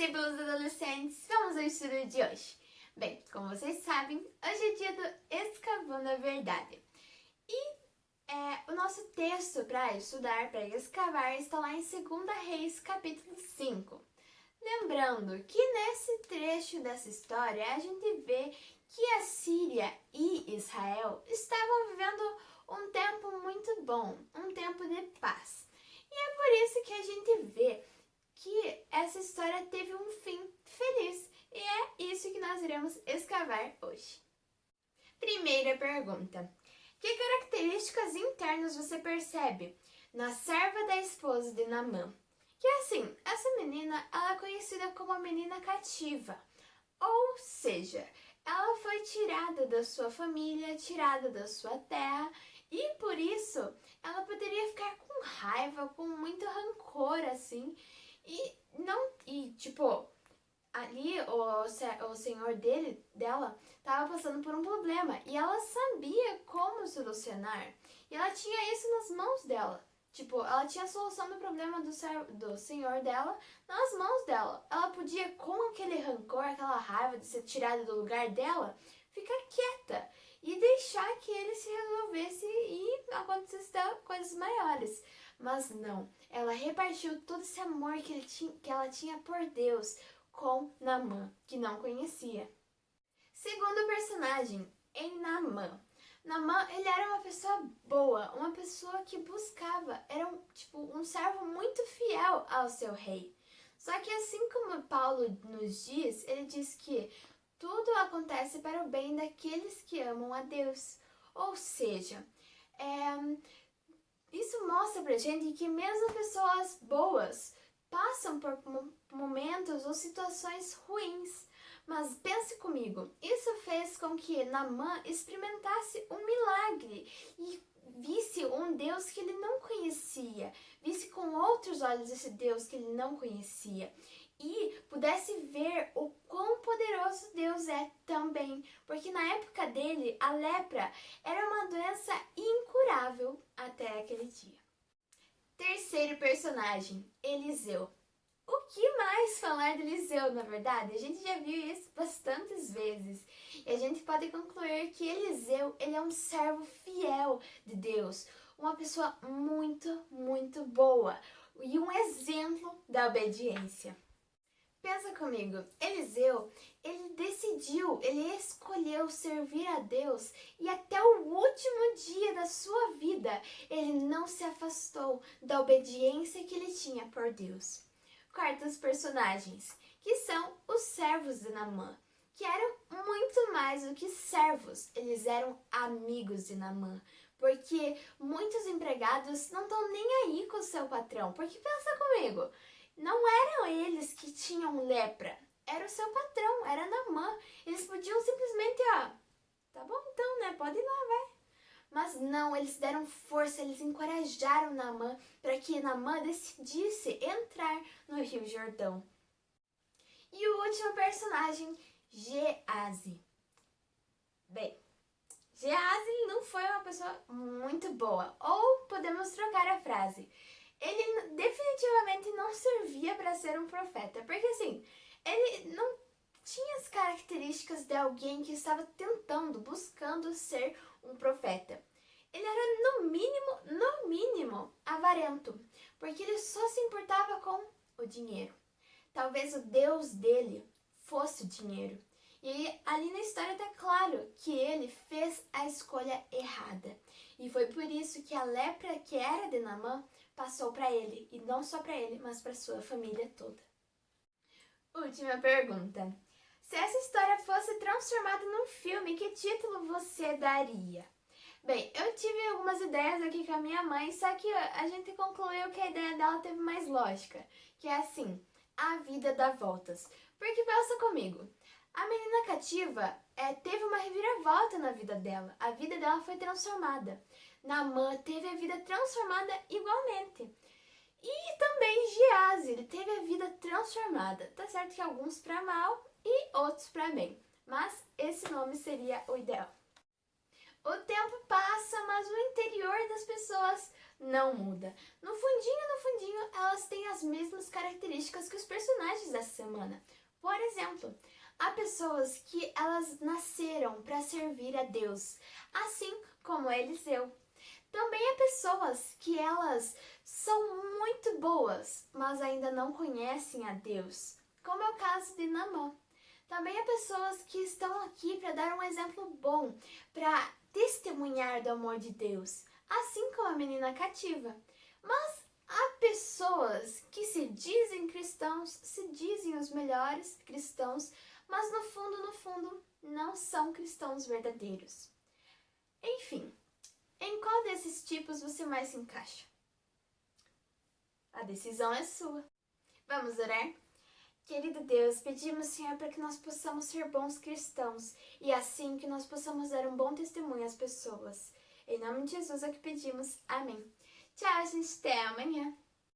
discípulos adolescentes, vamos ao estudo de hoje. Bem, como vocês sabem, hoje é dia do Escavando a Verdade. E o nosso texto para estudar, para escavar, está lá em 2 Reis, capítulo 5. Lembrando que nesse trecho dessa história, a gente vê que a Síria e Israel estavam vivendo um tempo muito bom, um tempo de paz. E é por isso que a gente vê que essa história teve um fim feliz. E é isso que nós iremos escavar hoje. Primeira pergunta. Que características internas você percebe na serva da esposa de Naamã? Que assim, essa menina, ela é conhecida como a menina cativa. Ou seja, ela foi tirada da sua família, tirada da sua terra, e por isso ela poderia ficar com raiva, com muito rancor, assim, ali o senhor dela estava passando por um problema e ela sabia como solucionar. E ela tinha isso nas mãos dela. Ela tinha a solução do problema do senhor dela nas mãos dela. Ela podia, com aquele rancor, aquela raiva de ser tirada do lugar dela, ficar quieta e deixar que ele se resolvesse e acontecessem coisas maiores. Mas não, ela repartiu todo esse amor que ela tinha por Deus com Naamã, que não conhecia. Segundo personagem, em Naamã. Naamã, ele era uma pessoa boa, uma pessoa que buscava, era um servo muito fiel ao seu rei. Só que assim como Paulo nos diz, ele diz que tudo acontece para o bem daqueles que amam a Deus. Ou seja, isso mostra pra gente que mesmo pessoas boas passam por momentos ou situações ruins. Mas pense comigo, isso fez com que Naamã experimentasse um milagre e visse um Deus que ele não conhecia, visse com outros olhos esse Deus que ele não conhecia e pudesse ver o quão poderoso Deus é também, porque na época dele a lepra era uma doença incurável até aquele dia. Terceiro personagem, Eliseu. O que mais falar de Eliseu, na verdade? A gente já viu isso bastantes vezes. E a gente pode concluir que Eliseu, ele é um servo fiel de Deus. Uma pessoa muito, muito boa. E um exemplo da obediência. Pensa comigo, Eliseu, ele escolheu servir a Deus e até o último dia da sua vida, ele não se afastou da obediência que ele tinha por Deus. Quartos personagens, que são os servos de Naamã, que eram muito mais do que servos, eles eram amigos de Naamã, porque muitos empregados não estão nem aí com o seu patrão, porque pensa comigo, não eram eles que tinham lepra, era o seu patrão, era Naamã, eles podiam simplesmente, tá bom então, né, pode ir lá, vai. Mas não, eles deram força, eles encorajaram Naamã para que Naamã decidisse entrar no Rio Jordão. E o último personagem, Geazi. Bem, Geazi não foi uma pessoa muito boa, ou podemos trocar a frase. Ele definitivamente não servia para ser um profeta, porque assim, ele não tinha as características de alguém que estava buscando ser um profeta. Ele era no mínimo, avarento, porque ele só se importava com o dinheiro. Talvez o Deus dele fosse o dinheiro. E ali na história está claro que ele fez a escolha errada. E foi por isso que a lepra que era de Naamã passou para ele, e não só para ele, mas para sua família toda. Última pergunta. Se essa história fosse transformada num filme, que título você daria? Bem, eu tive algumas ideias aqui com a minha mãe, só que a gente concluiu que a ideia dela teve mais lógica, que é assim, a vida dá voltas. Porque pensa comigo, a menina cativa teve uma reviravolta na vida dela, a vida dela foi transformada. Naamã teve a vida transformada igualmente. E também Geazi, ele teve a vida transformada. Tá certo que alguns para mal e outros para bem, mas esse nome seria o ideal. O tempo passa, mas o interior das pessoas não muda. No fundinho, elas têm as mesmas características que os personagens dessa semana. Por exemplo, há pessoas que elas nasceram para servir a Deus, assim como Eliseu. Também há pessoas que elas são muito boas, mas ainda não conhecem a Deus, como é o caso de Naamã. Também há pessoas que estão aqui para dar um exemplo bom, para testemunhar do amor de Deus, assim como a menina cativa. Mas há pessoas que se dizem cristãos, se dizem os melhores cristãos, mas no fundo, não são cristãos verdadeiros. Enfim, em qual desses tipos você mais se encaixa? A decisão é sua. Vamos orar? Querido Deus, pedimos, Senhor, para que nós possamos ser bons cristãos e assim que nós possamos dar um bom testemunho às pessoas. Em nome de Jesus é que pedimos. Amém. Tchau, gente. Até amanhã.